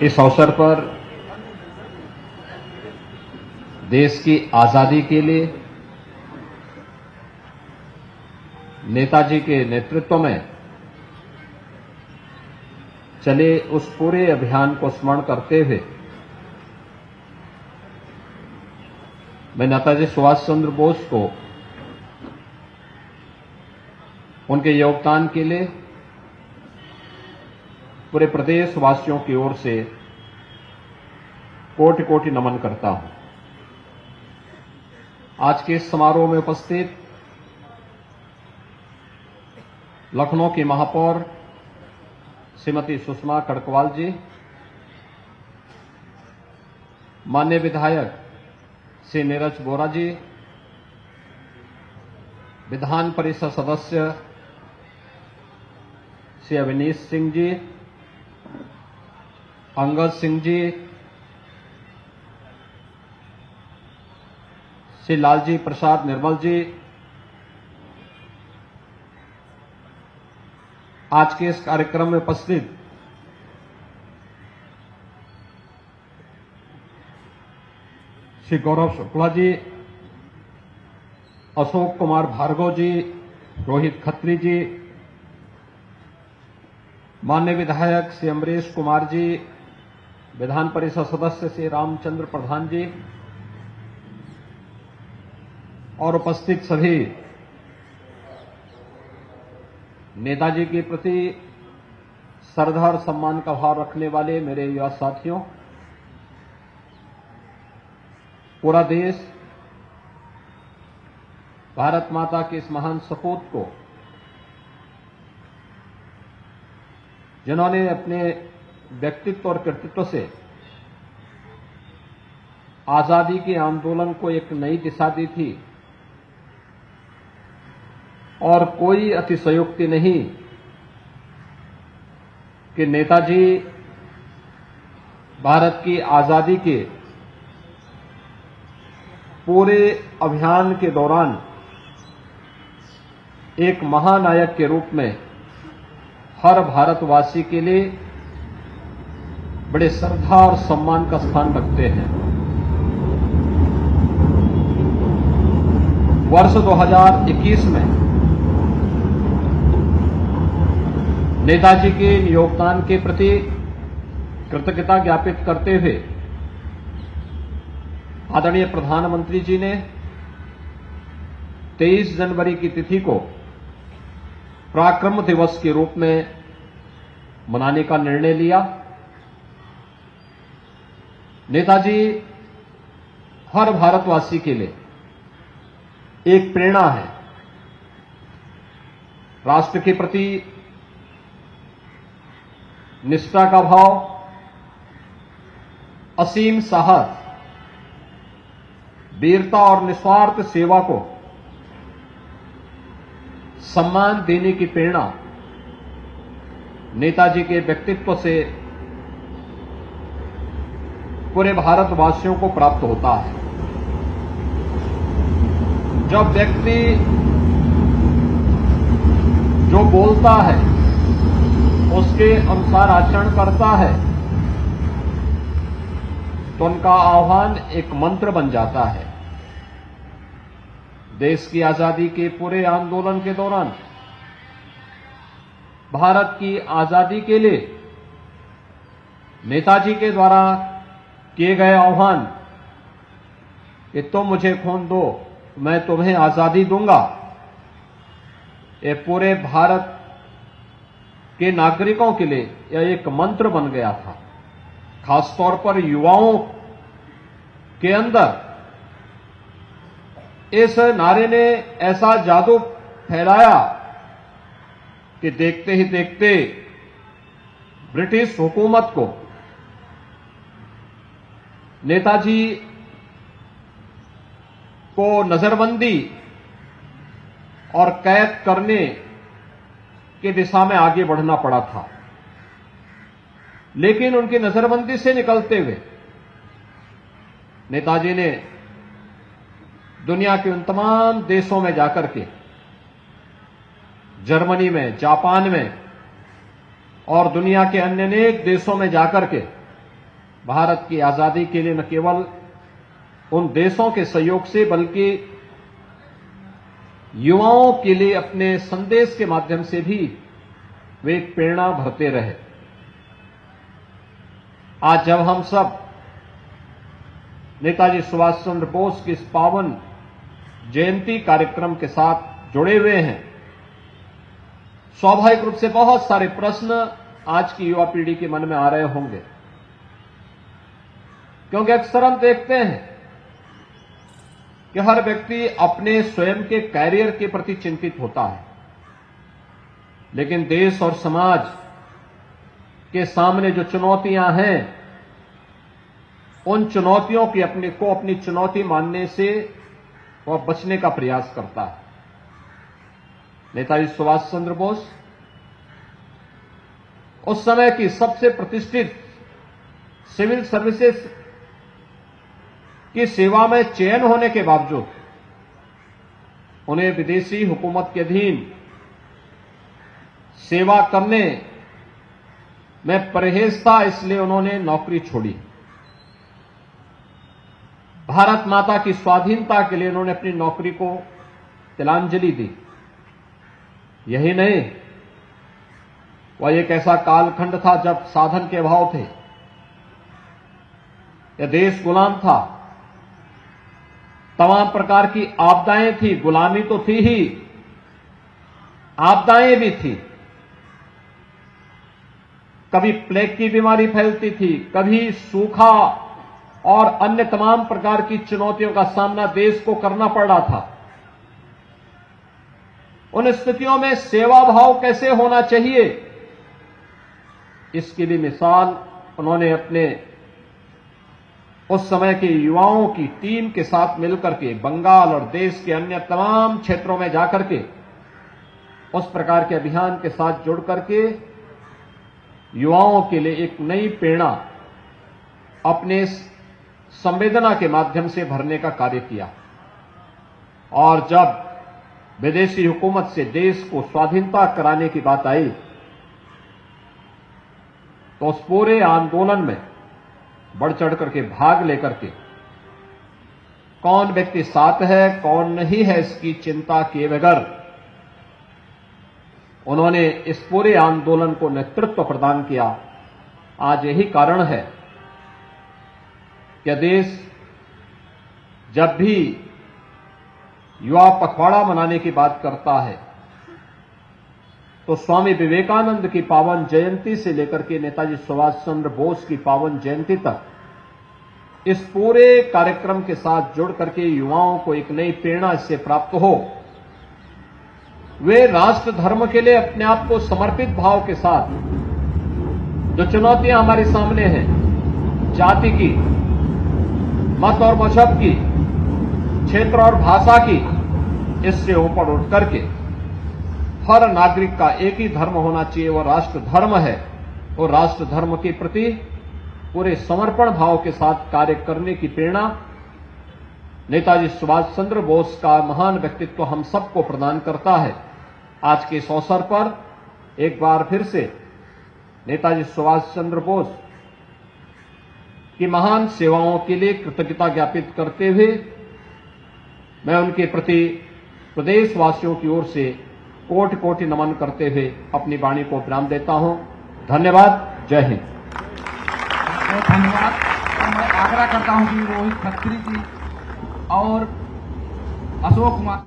इस अवसर पर देश की आजादी के लिए नेताजी के नेतृत्व में चले उस पूरे अभियान को स्मरण करते हुए मैं नेताजी सुभाष चंद्र बोस को उनके योगदान के लिए पूरे प्रदेशवासियों की ओर से कोटि कोटि नमन करता हूं। आज के इस समारोह में उपस्थित लखनऊ की महापौर श्रीमती सुषमा कड़कवाल जी, माननीय विधायक श्री नीरज बोरा जी, विधान परिषद सदस्य श्री अविनीश सिंह जी, अंगद सिंह जी, श्री लालजी प्रसाद निर्मल जी, आज के इस कार्यक्रम में उपस्थित श्री गौरव शुक्ला जी, अशोक कुमार भार्गव जी, रोहित खत्री जी, माननीय विधायक श्री अमरीश कुमार जी, विधान परिषद सदस्य श्री रामचंद्र प्रधान जी और उपस्थित सभी नेताजी के प्रति श्रद्धा और सम्मान का भाव रखने वाले मेरे युवा साथियों, पूरा देश भारत माता के इस महान सपूत को, जिन्होंने अपने व्यक्तित्व और कृतित्व से आजादी के आंदोलन को एक नई दिशा दी थी, और कोई अतिशयोक्ति नहीं कि नेताजी भारत की आजादी के पूरे अभियान के दौरान एक महानायक के रूप में हर भारतवासी के लिए बड़े श्रद्धा और सम्मान का स्थान रखते हैं। वर्ष 2021 में नेताजी के योगदान के प्रति कृतज्ञता ज्ञापित करते हुए आदरणीय प्रधानमंत्री जी ने 23 जनवरी की तिथि को पराक्रम दिवस के रूप में मनाने का निर्णय लिया। नेताजी हर भारतवासी के लिए एक प्रेरणा है। राष्ट्र के प्रति निष्ठा का भाव, असीम साहस, वीरता और निस्वार्थ सेवा को सम्मान देने की प्रेरणा नेताजी के व्यक्तित्व से पूरे भारतवासियों को प्राप्त होता है। जब व्यक्ति जो बोलता है उसके अनुसार आचरण करता है तो उनका आह्वान एक मंत्र बन जाता है। देश की आजादी के पूरे आंदोलन के दौरान भारत की आजादी के लिए नेताजी के द्वारा किए गए आह्वान कि तुम मुझे खून दो, मैं तुम्हें आजादी दूंगा, ये पूरे भारत के नागरिकों के लिए यह एक मंत्र बन गया था। खासतौर पर युवाओं के अंदर इस नारे ने ऐसा जादू फैलाया कि देखते ही देखते ब्रिटिश हुकूमत को नेताजी को नजरबंदी और कैद करने की दिशा में आगे बढ़ना पड़ा था। लेकिन उनकी नजरबंदी से निकलते हुए नेताजी ने दुनिया के उन तमाम देशों में जाकर के, जर्मनी में, जापान में और दुनिया के अन्य अनेक देशों में जाकर के भारत की आजादी के लिए न केवल उन देशों के सहयोग से बल्कि युवाओं के लिए अपने संदेश के माध्यम से भी वे एक प्रेरणा भरते रहे। आज जब हम सब नेताजी सुभाष चंद्र बोस की इस पावन जयंती कार्यक्रम के साथ जुड़े हुए हैं, स्वाभाविक रूप से बहुत सारे प्रश्न आज की युवा पीढ़ी के मन में आ रहे होंगे, क्योंकि अक्सर हम देखते हैं कि हर व्यक्ति अपने स्वयं के कैरियर के प्रति चिंतित होता है, लेकिन देश और समाज के सामने जो चुनौतियां हैं, उन चुनौतियों की अपनी चुनौती मानने से वह बचने का प्रयास करता है। नेताजी सुभाष चंद्र बोस उस समय की सबसे प्रतिष्ठित सिविल सर्विसेज की सेवा में चयन होने के बावजूद उन्हें विदेशी हुकूमत के अधीन सेवा करने में परहेज था, इसलिए उन्होंने नौकरी छोड़ी। भारत माता की स्वाधीनता के लिए उन्होंने अपनी नौकरी को तिलांजलि दी। यही नहीं, वह एक ऐसा कालखंड था जब साधन के अभाव थे, यह देश गुलाम था, तमाम प्रकार की आपदाएं थी, गुलामी तो थी ही, आपदाएं भी थी। कभी प्लेग की बीमारी फैलती थी, कभी सूखा और अन्य तमाम प्रकार की चुनौतियों का सामना देश को करना पड़ रहा था। उन स्थितियों में सेवा भाव कैसे होना चाहिए, इसकी भी मिसाल उन्होंने अपने उस समय के युवाओं की टीम के साथ मिलकर के बंगाल और देश के अन्य तमाम क्षेत्रों में जाकर के उस प्रकार के अभियान के साथ जुड़ करके युवाओं के लिए एक नई प्रेरणा अपने संवेदना के माध्यम से भरने का कार्य किया। और जब विदेशी हुकूमत से देश को स्वाधीनता कराने की बात आई, तो उस पूरे आंदोलन में बढ़ चढ़ करके भाग लेकर के कौन व्यक्ति साथ है कौन नहीं है इसकी चिंता किए बगैर उन्होंने इस पूरे आंदोलन को नेतृत्व प्रदान किया। आज यही कारण है कि देश जब भी युवा पखवाड़ा मनाने की बात करता है तो स्वामी विवेकानंद की पावन जयंती से लेकर के नेताजी सुभाष चंद्र बोस की पावन जयंती तक इस पूरे कार्यक्रम के साथ जुड़ करके युवाओं को एक नई प्रेरणा इससे प्राप्त हो, वे राष्ट्र धर्म के लिए अपने आप को समर्पित भाव के साथ जो चुनौतियां हमारे सामने हैं, जाति की, मत और मजहब की, क्षेत्र और भाषा की, इससे ऊपर उठ करके हर नागरिक का एक ही धर्म होना चाहिए, वह राष्ट्र धर्म है, और राष्ट्र धर्म के प्रति पूरे समर्पण भाव के साथ कार्य करने की प्रेरणा नेताजी सुभाष चंद्र बोस का महान व्यक्तित्व हम सबको प्रदान करता है। आज के इस अवसर पर एक बार फिर से नेताजी सुभाष चंद्र बोस की महान सेवाओं के लिए कृतज्ञता ज्ञापित करते हुए मैं उनके प्रति प्रदेशवासियों की ओर से कोटि कोटि नमन करते हुए अपनी वाणी को विराम देता हूं। धन्यवाद। जय हिंद। बहुत धन्यवाद। और मैं आग्रह करता हूं कि रोहित खत्री जी और अशोक कुमार